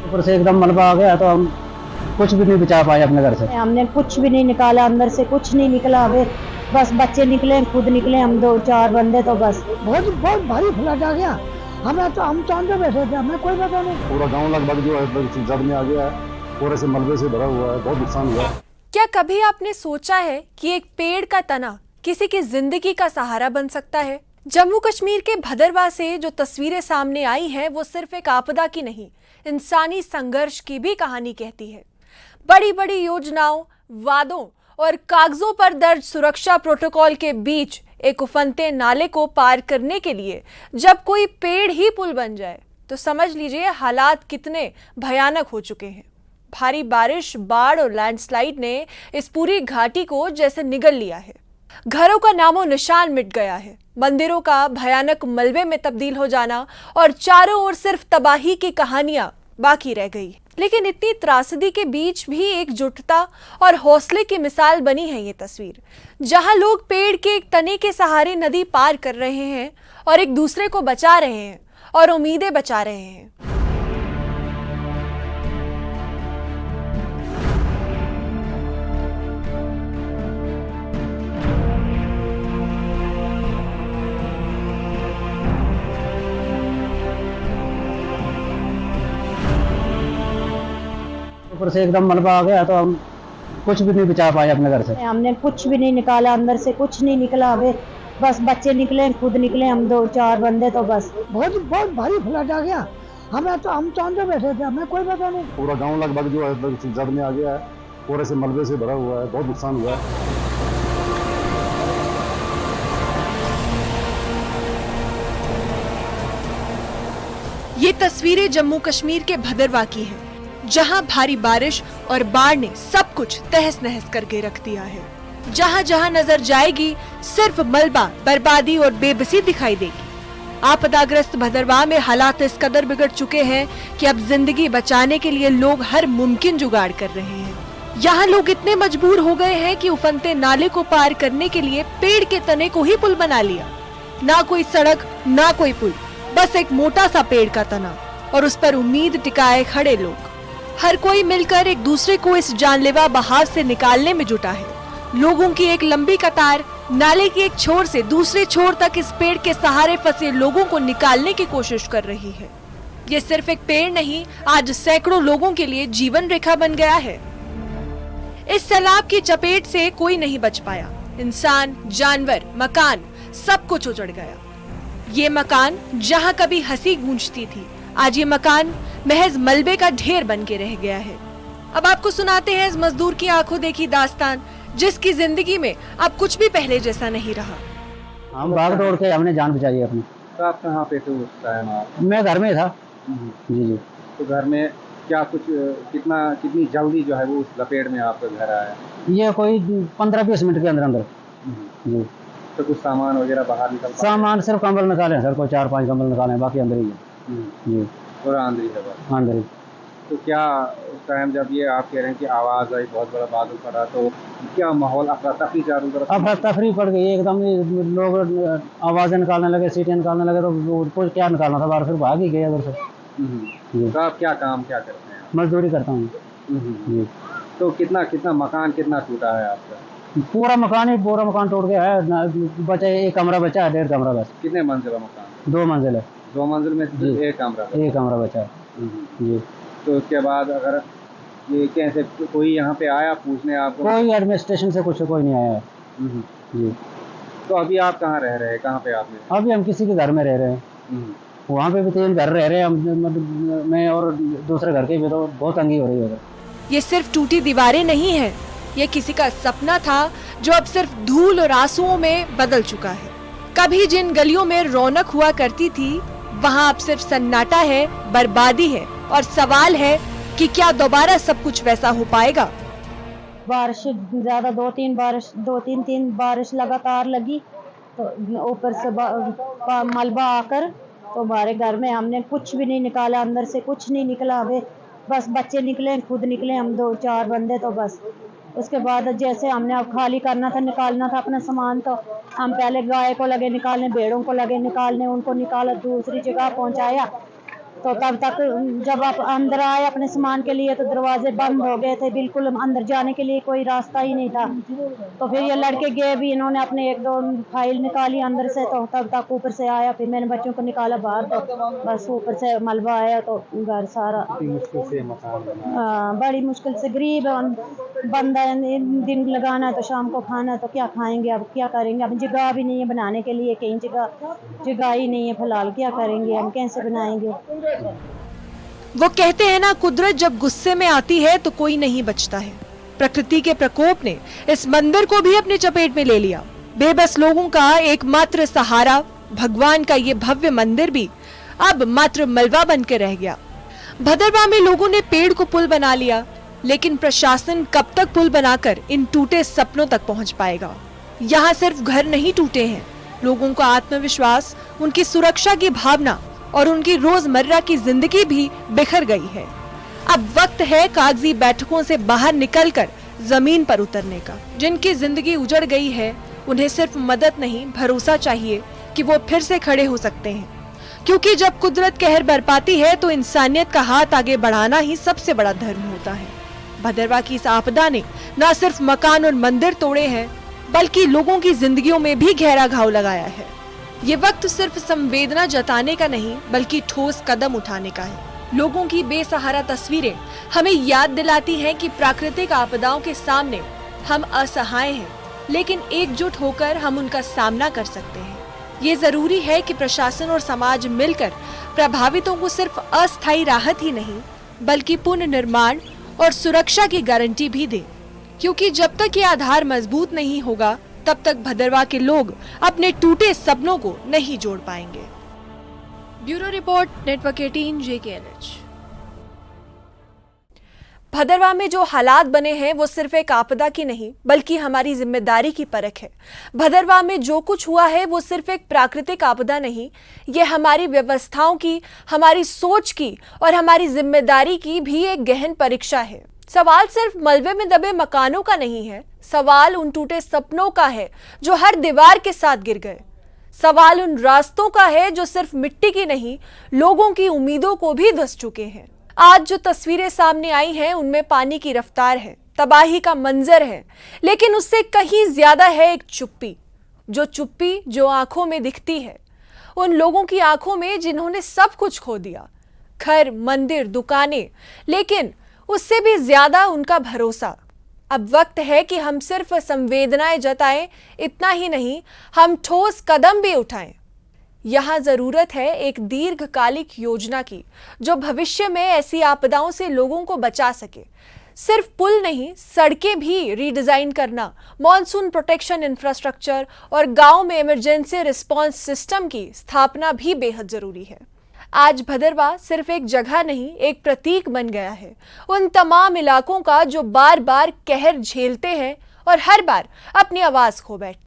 ऊपर से एकदम मलबा आ गया तो हम कुछ भी नहीं बचा पाए अपने घर से। हमने कुछ भी नहीं निकाला, अंदर से कुछ नहीं निकला। अबे बस बच्चे निकले, खुद निकले, हम दो चार बंदे तो बस। बहुत बहुत भारी फ्लड आ गया। हम तो अंदर बैठे थे, हमें कोई पता नहीं। पूरा गांव लगभग जो है जद में आ गया है, पूरे से मलबे से भरा हुआ है, बहुत नुकसान हुआ है। क्या कभी आपने सोचा है कि एक पेड़ का तना किसी की जिंदगी का सहारा बन सकता है? जम्मू कश्मीर के भदरवा से जो तस्वीरें सामने आई हैं वो सिर्फ एक आपदा की नहीं, इंसानी संघर्ष की भी कहानी कहती है। बड़ी बड़ी योजनाओं, वादों और कागजों पर दर्ज सुरक्षा प्रोटोकॉल के बीच एक उफनते नाले को पार करने के लिए जब कोई पेड़ ही पुल बन जाए तो समझ लीजिए हालात कितने भयानक हो चुके हैं। भारी बारिश, बाढ़ और लैंडस्लाइड ने इस पूरी घाटी को जैसे निगल लिया है। घरों का नामो निशान मिट गया है, मंदिरों का भयानक मलबे में तब्दील हो जाना और चारों ओर सिर्फ तबाही की कहानियां बाकी रह गई। लेकिन इतनी त्रासदी के बीच भी एकजुटता और हौसले की मिसाल बनी है ये तस्वीर, जहां लोग पेड़ के एक तने के सहारे नदी पार कर रहे हैं और एक दूसरे को बचा रहे हैं और उम्मीदें बचा रहे हैं। ऊपर से एकदम मलबा आ गया तो हम कुछ भी नहीं बचा पाए अपने घर से। हमने कुछ भी नहीं निकाला, अंदर से कुछ नहीं निकला। अबे बस बच्चे निकले, खुद निकले, हम दो चार बंदे तो बस। बहुत बहुत भारी फ्लड आ गया। हम तो अंदर बैठे थे, हमें कोई पता नहीं। पूरा गांव लगभग जो है जद में आ गया है, पूरे से मलबे से भरा हुआ है, बहुत नुकसान हुआ है। ये तस्वीरें जम्मू कश्मीर के भदरवा की हैं, जहां भारी बारिश और बाढ़ ने सब कुछ तहस नहस करके रख दिया है। जहां जहां नजर जाएगी सिर्फ मलबा, बर्बादी और बेबसी दिखाई देगी। आपदाग्रस्त भदरवा में हालात इस कदर बिगड़ चुके हैं कि अब जिंदगी बचाने के लिए लोग हर मुमकिन जुगाड़ कर रहे हैं। यहाँ लोग इतने मजबूर हो गए हैं कि उफनते नाले को पार करने के लिए पेड़ के तने को ही पुल बना लिया। ना कोई सड़क, ना कोई पुल, बस एक मोटा सा पेड़ का तना और उस पर उम्मीद टिकाए खड़े लोग। हर कोई मिलकर एक दूसरे को इस जानलेवा बहाव से निकालने में जुटा है। लोगों की एक लंबी कतार नाले की एक छोर से दूसरे छोर तक इस पेड़ के सहारे फंसे लोगों को निकालने की कोशिश कर रही है। ये सिर्फ एक पेड़ नहीं, आज सैकड़ों लोगों के लिए जीवन रेखा बन गया है। इस सैलाब की चपेट से कोई नहीं बच पाया। इंसान, जानवर, मकान, सब कुछ उजड़ गया। ये मकान जहाँ कभी हंसी गूंजती थी, आज ये मकान महज मलबे का ढेर बन के रह गया है। अब आपको सुनाते हैं इस मजदूर की आंखों देखी दास्तान, जिसकी जिंदगी में अब कुछ भी पहले जैसा नहीं रहा। हम भाग दौड़ के हमने जान बचाई अपनी। तो आप कहाँ पे थे उस टाइम? आप? मैं घर में था। जी जी। तो घर में क्या कुछ कितनी जल्दी जो है वो उस लपेट में आपका घर आया? ये कोई 15-20 मिनट के अंदर अंदर। जी। तो कुछ सामान वगैरह बाहर निकल पाया? सामान सिर्फ कंबल निकाले सर, कोई 4-5 कंबल निकाले, बाकी अंदर ही है। जी। पूरा अंदर ही है? अंदर ही। तो क्या उस टाइम जब ये आप कह रहे हैं कि आवाज़ आई, बहुत बड़ा बादल पड़ा, तो क्या माहौल अफरा तफरी चारों तरफ? अफरा तफरी पड़ गई एकदम। लोग आवाज़ें निकालने लगे, सीटें निकालने लगे, तो कुछ क्या निकालना था बाहर, फिर भाग ही गए उधर से। तो आप क्या करते हैं? मजदूरी करता हूँ। जी। तो कितना मकान कितना टूटा है आपका? पूरा मकान टूट गया है। बचा एक कमरा बचा है, 1.5 कमरा बस। कितने मंजिला मकान? 2 मंजिल है। 2 मंजिल में सिर्फ एक कमरा बचा है। जी। तो उसके बाद अगर ये कैसे कोई यहाँ पे आया पूछने आपको? कोई एडमिनिस्ट्रेशन से कुछ कोई नहीं आया है। जी। तो अभी आप कहाँ रह रहे हैं? कहाँ पे आपने? अभी हम किसी के घर में रह रहे हैं। वहाँ पे भी 3 घर रह रहे हैं हम, मैं और दूसरे घर के भी, तो बहुत तंगी हो रही है। ये सिर्फ टूटी दीवारें नहीं है, ये किसी का सपना था जो अब सिर्फ धूल और आंसुओं में बदल चुका है। कभी जिन गलियों में रौनक हुआ करती थी, वहाँ अब सिर्फ सन्नाटा है, बर्बादी है और सवाल है कि क्या दोबारा सब कुछ वैसा हो पाएगा? बारिश ज्यादा, 2-3 बारिश लगातार लगी तो ऊपर से मलबा आकर तो हमारे घर में हमने कुछ भी नहीं निकाला, अंदर से कुछ नहीं निकला। अबे बस बच्चे निकले, खुद निकले, हम दो चार बंदे तो बस। उसके बाद जैसे हमने अब खाली करना था, निकालना था अपना सामान, तो हम पहले गाय को लगे निकालने, भेड़ों को लगे निकालने, उनको निकाला दूसरी जगह पहुंचाया, तो तब तक जब आप अंदर आए अपने सामान के लिए तो दरवाजे बंद हो गए थे, बिल्कुल अंदर जाने के लिए कोई रास्ता ही नहीं था। तो फिर ये लड़के गए भी, इन्होंने अपने 1-2 फाइल निकाली अंदर से, तो तब तक ऊपर से आया, फिर मैंने बच्चों को निकाला बाहर, तो बस ऊपर से मलबा आया तो घर सारा मुश्किल से मकान बना। बड़ी मुश्किल से, गरीब बंदा है, दिन लगाना है तो शाम को खाना है, तो क्या खाएंगे, अब क्या करेंगे, अब जगह भी नहीं है बनाने के लिए, कहीं जगह ही नहीं है फिलहाल, क्या करेंगे, हम कैसे बनाएंगे। वो कहते हैं ना, कुदरत जब गुस्से में आती है तो कोई नहीं बचता है। प्रकृति के प्रकोप ने इस मंदिर को भी अपनी चपेट में ले लिया। बेबस लोगों का एकमात्र सहारा भगवान का ये भव्य मंदिर भी अब मात्र मलबा बन के रह गया। भदरवाह में लोगों ने पेड़ को पुल बना लिया, लेकिन प्रशासन कब तक पुल बनाकर इन टूटे सपनों तक पहुंच पाएगा। यहाँ सिर्फ घर नहीं टूटे हैं, लोगों का आत्मविश्वास, उनकी सुरक्षा की भावना और उनकी रोजमर्रा की जिंदगी भी बिखर गई है। अब वक्त है कागजी बैठकों से बाहर निकलकर जमीन पर उतरने का। जिनकी जिंदगी उजड़ गई है, उन्हें सिर्फ मदद नहीं, भरोसा चाहिए कि वो फिर से खड़े हो सकते हैं। क्योंकि जब कुदरत कहर बरपाती है तो इंसानियत का हाथ आगे बढ़ाना ही सबसे बड़ा धर्म होता है। भदरवाह की इस आपदा ने न सिर्फ मकान और मंदिर तोड़े हैं, बल्कि लोगों की जिंदगियों में भी गहरा घाव लगाया है। ये वक्त सिर्फ संवेदना जताने का नहीं, बल्कि ठोस कदम उठाने का है। लोगों की बेसहारा तस्वीरें हमें याद दिलाती हैं कि प्राकृतिक आपदाओं के सामने हम असहाय हैं, लेकिन एकजुट होकर हम उनका सामना कर सकते हैं। ये जरूरी है कि प्रशासन और समाज मिलकर प्रभावितों को सिर्फ अस्थायी राहत ही नहीं, बल्कि पुनर्निर्माण और सुरक्षा की गारंटी भी दे। क्योंकि जब तक ये आधार मजबूत नहीं होगा, तब तक भदरवाह के लोग अपने टूटे सपनों को नहीं जोड़ पाएंगे। Bureau report, network 18 JKNH। Bhaderwah में जो हालात बने हैं वो सिर्फ एक आपदा की नहीं, बल्कि हमारी जिम्मेदारी की परख है। भदरवाह में जो कुछ हुआ है वो सिर्फ एक प्राकृतिक आपदा नहीं, ये हमारी व्यवस्थाओं की, हमारी सोच की और हमारी जिम्मेदारी की भी एक गहन परीक्षा है। सवाल सिर्फ मलबे में दबे मकानों का नहीं है, सवाल उन टूटे सपनों का है जो हर दीवार के साथ गिर गए। सवाल उन रास्तों का है जो सिर्फ मिट्टी की नहीं, लोगों की उम्मीदों को भी धंस चुके हैं। आज जो तस्वीरें सामने आई हैं, उनमें पानी की रफ्तार है, तबाही का मंजर है, लेकिन उससे कहीं ज्यादा है एक चुप्पी। जो आंखों में दिखती है, उन लोगों की आंखों में जिन्होंने सब कुछ खो दिया, घर, मंदिर, दुकानें, लेकिन उससे भी ज्यादा उनका भरोसा। अब वक्त है कि हम सिर्फ संवेदनाएं जताएं, इतना ही नहीं, हम ठोस कदम भी उठाएं। यहाँ जरूरत है एक दीर्घकालिक योजना की, जो भविष्य में ऐसी आपदाओं से लोगों को बचा सके। सिर्फ पुल नहीं, सड़कें भी रीडिजाइन करना, मॉनसून प्रोटेक्शन इंफ्रास्ट्रक्चर और गांव में इमरजेंसी रिस्पांस सिस्टम की स्थापना भी बेहद जरूरी है। आज भदरवाह सिर्फ एक जगह नहीं, एक प्रतीक बन गया है उन तमाम इलाकों का जो बार बार कहर झेलते हैं और हर बार अपनी आवाज खो बैठते हैं।